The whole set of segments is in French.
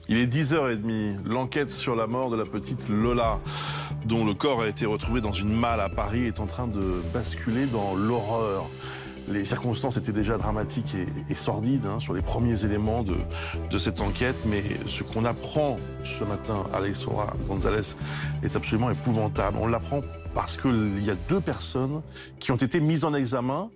Il est 10h30. L'enquête sur la mort de la petite Lola, dont le corps a été retrouvé dans une malle à Paris, est en train de basculer dans l'horreur. Les circonstances étaient déjà dramatiques et sordides sur les premiers éléments de cette enquête, mais ce qu'on apprend ce matin, Alexandra González, est absolument épouvantable. On l'apprend parce qu'il y a 2 personnes qui ont été mises en examen,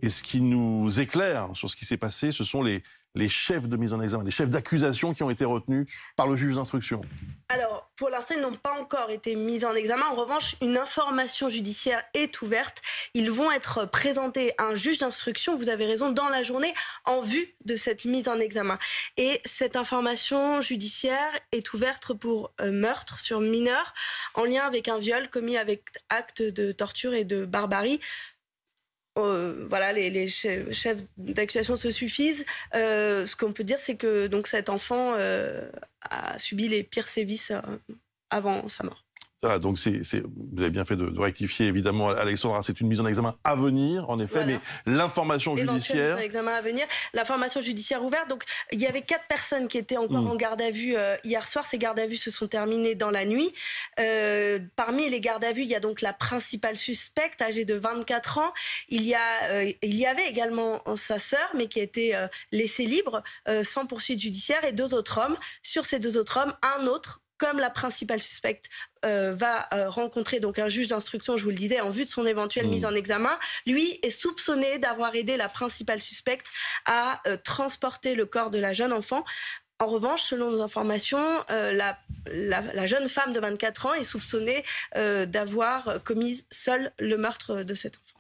et ce qui nous éclaire sur ce qui s'est passé, ce sont les chefs de mise en examen, les chefs d'accusation qui ont été retenus par le juge d'instruction. Alors, pour l'instant, ils n'ont pas encore été mis en examen. En revanche, une information judiciaire est ouverte. Ils vont être présentés à un juge d'instruction, vous avez raison, dans la journée, en vue de cette mise en examen. Et cette information judiciaire est ouverte pour meurtre sur mineur, en lien avec un viol commis avec acte de torture et de barbarie. Voilà, les chefs d'accusation se suffisent. Ce qu'on peut dire, c'est que donc, cet enfant a subi les pires sévices avant sa mort. Voilà, donc vous avez bien fait de rectifier, évidemment, Alexandra. C'est une mise en examen à venir, en effet, voilà. Mais l'information judiciaire... Examen à venir, l'information judiciaire ouverte. Donc, il y avait 4 personnes qui étaient encore en garde à vue hier soir. Ces gardes à vue se sont terminées dans la nuit. Parmi les gardes à vue, il y a donc la principale suspecte, âgée de 24 ans. Il y avait également sa sœur, mais qui a été laissée libre, sans poursuite judiciaire, et 2 autres hommes. Sur ces 2 autres hommes, un autre, comme la principale suspecte, va rencontrer donc un juge d'instruction, je vous le disais, en vue de son éventuelle mise en examen. Lui est soupçonné d'avoir aidé la principale suspecte à transporter le corps de la jeune enfant. En revanche, selon nos informations, la jeune femme de 24 ans est soupçonnée d'avoir commis seule le meurtre de cet enfant.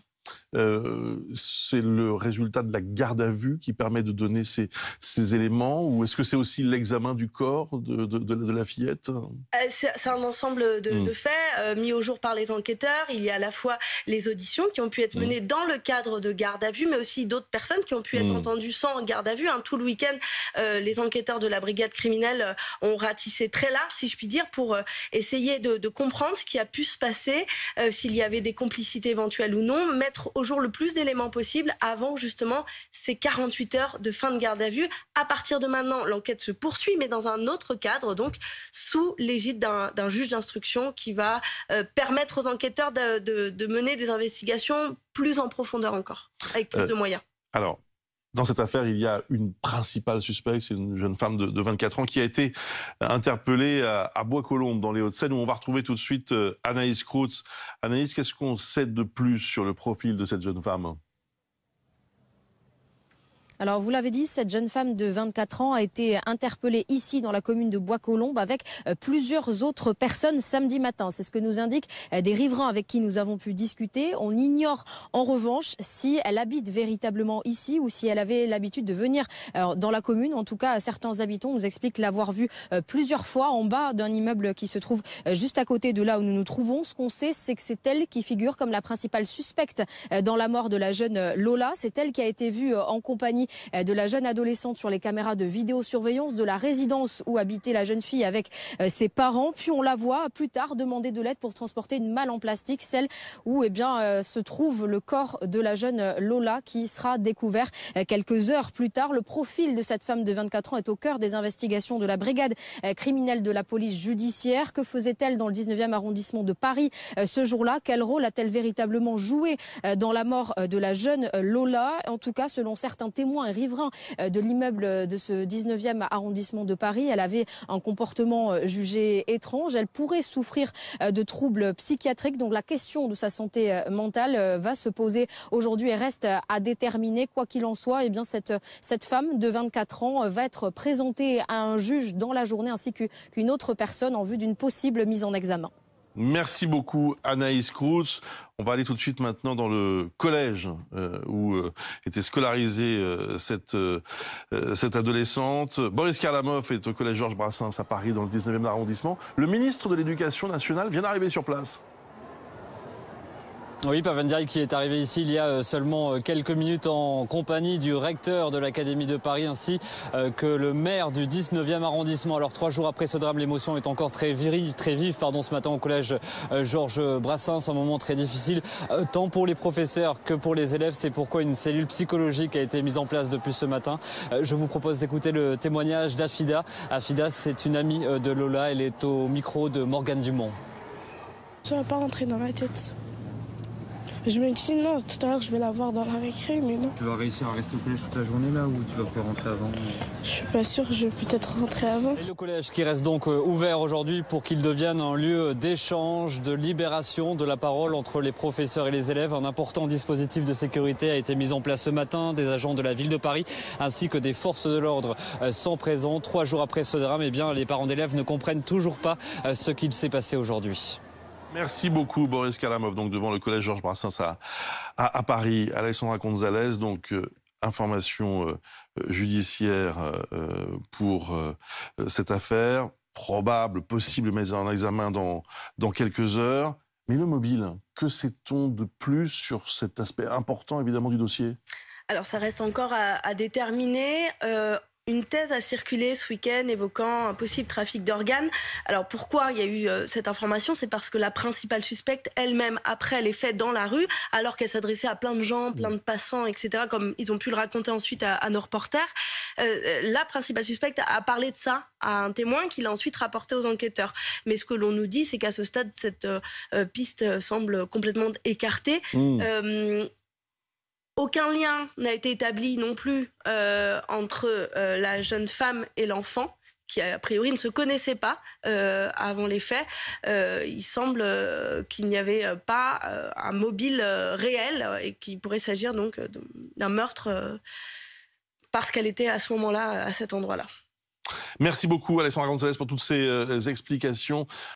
C'est le résultat de la garde à vue qui permet de donner ces éléments, ou est-ce que c'est aussi l'examen du corps de la fillette? C'est un ensemble de faits mis au jour par les enquêteurs. Il y a à la fois les auditions qui ont pu être menées dans le cadre de garde à vue, mais aussi d'autres personnes qui ont pu être entendues sans garde à vue. Tout le week-end, les enquêteurs de la brigade criminelle ont ratissé très large, si je puis dire, pour essayer de comprendre ce qui a pu se passer, s'il y avait des complicités éventuelles ou non, mettre au jour le plus d'éléments possible avant justement ces 48 heures de fin de garde à vue. À partir de maintenant, l'enquête se poursuit, mais dans un autre cadre, donc sous l'égide d'un juge d'instruction qui va permettre aux enquêteurs de mener des investigations plus en profondeur encore, avec plus de moyens. Alors, dans cette affaire, il y a une principale suspecte, c'est une jeune femme de 24 ans qui a été interpellée à Bois-Colombes, dans les Hauts-de-Seine, où on va retrouver tout de suite Anaïs Krootz. Anaïs, qu'est-ce qu'on sait de plus sur le profil de cette jeune femme ? Alors, vous l'avez dit, cette jeune femme de 24 ans a été interpellée ici dans la commune de Bois-Colombes avec plusieurs autres personnes samedi matin. C'est ce que nous indiquent des riverains avec qui nous avons pu discuter. On ignore en revanche si elle habite véritablement ici ou si elle avait l'habitude de venir dans la commune. En tout cas, certains habitants nous expliquent l'avoir vue plusieurs fois en bas d'un immeuble qui se trouve juste à côté de là où nous nous trouvons. Ce qu'on sait, c'est que c'est elle qui figure comme la principale suspecte dans la mort de la jeune Lola. C'est elle qui a été vue en compagnie de la jeune adolescente sur les caméras de vidéosurveillance de la résidence où habitait la jeune fille avec ses parents. Puis on la voit plus tard demander de l'aide pour transporter une malle en plastique, celle où se trouve le corps de la jeune Lola qui sera découvert quelques heures plus tard. Le profil de cette femme de 24 ans est au cœur des investigations de la brigade criminelle de la police judiciaire. Que faisait-elle dans le 19e arrondissement de Paris ce jour-là? Quel rôle a-t-elle véritablement joué dans la mort de la jeune Lola? En tout cas, selon certains témoins et riverains de l'immeuble de ce 19e arrondissement de Paris, elle avait un comportement jugé étrange. Elle pourrait souffrir de troubles psychiatriques. Donc la question de sa santé mentale va se poser aujourd'hui et reste à déterminer. Quoi qu'il en soit, cette femme de 24 ans va être présentée à un juge dans la journée ainsi qu'une autre personne en vue d'une possible mise en examen. Merci beaucoup Anaïs Krootz. On va aller tout de suite maintenant dans le collège où était scolarisée cette adolescente. Boris Karlamov est au collège Georges Brassens à Paris dans le 19e arrondissement. Le ministre de l'Éducation nationale vient d'arriver sur place. Oui, Pavandiaï qui est arrivé ici il y a seulement quelques minutes en compagnie du recteur de l'Académie de Paris ainsi que le maire du 19e arrondissement. Alors 3 jours après ce drame, l'émotion est encore très vive ce matin au collège Georges Brassens. Un moment très difficile tant pour les professeurs que pour les élèves. C'est pourquoi une cellule psychologique a été mise en place depuis ce matin. Je vous propose d'écouter le témoignage d'Afida. Afida, c'est une amie de Lola. Elle est au micro de Morgane Dumont. Ça va pas rentrer dans ma tête. Je me dis non, tout à l'heure je vais la voir dans la récré, mais non. Tu vas réussir à rester au collège toute la journée là ou tu vas pouvoir rentrer avant? Je suis pas sûre, je vais peut-être rentrer avant. Et le collège qui reste donc ouvert aujourd'hui pour qu'il devienne un lieu d'échange, de libération de la parole entre les professeurs et les élèves. Un important dispositif de sécurité a été mis en place ce matin. Des agents de la ville de Paris ainsi que des forces de l'ordre sont présents. 3 jours après ce drame, eh bien, les parents d'élèves ne comprennent toujours pas ce qu'il s'est passé aujourd'hui. Merci beaucoup, Boris Kalamov, donc devant le collège Georges Brassens à Paris. Alexandra Gonzalez, donc information judiciaire pour cette affaire, probable, possible mise en examen dans quelques heures. Mais le mobile, que sait-on de plus sur cet aspect important, évidemment, du dossier? Alors, ça reste encore à déterminer. Une thèse a circulé ce week-end évoquant un possible trafic d'organes. Alors pourquoi il y a eu cette information? C'est parce que la principale suspecte elle-même, après les faits dans la rue, alors qu'elle s'adressait à plein de gens, plein de passants, etc., comme ils ont pu le raconter ensuite à nos reporters, la principale suspecte a parlé de ça à un témoin qui l'a ensuite rapporté aux enquêteurs. Mais ce que l'on nous dit, c'est qu'à ce stade, cette piste semble complètement écartée. Aucun lien n'a été établi non plus entre la jeune femme et l'enfant, qui a priori ne se connaissaient pas avant les faits. Il semble qu'il n'y avait pas un mobile réel et qu'il pourrait s'agir donc d'un meurtre parce qu'elle était à ce moment-là, à cet endroit-là. Merci beaucoup, Alexandra Gonzalez, pour toutes ces explications.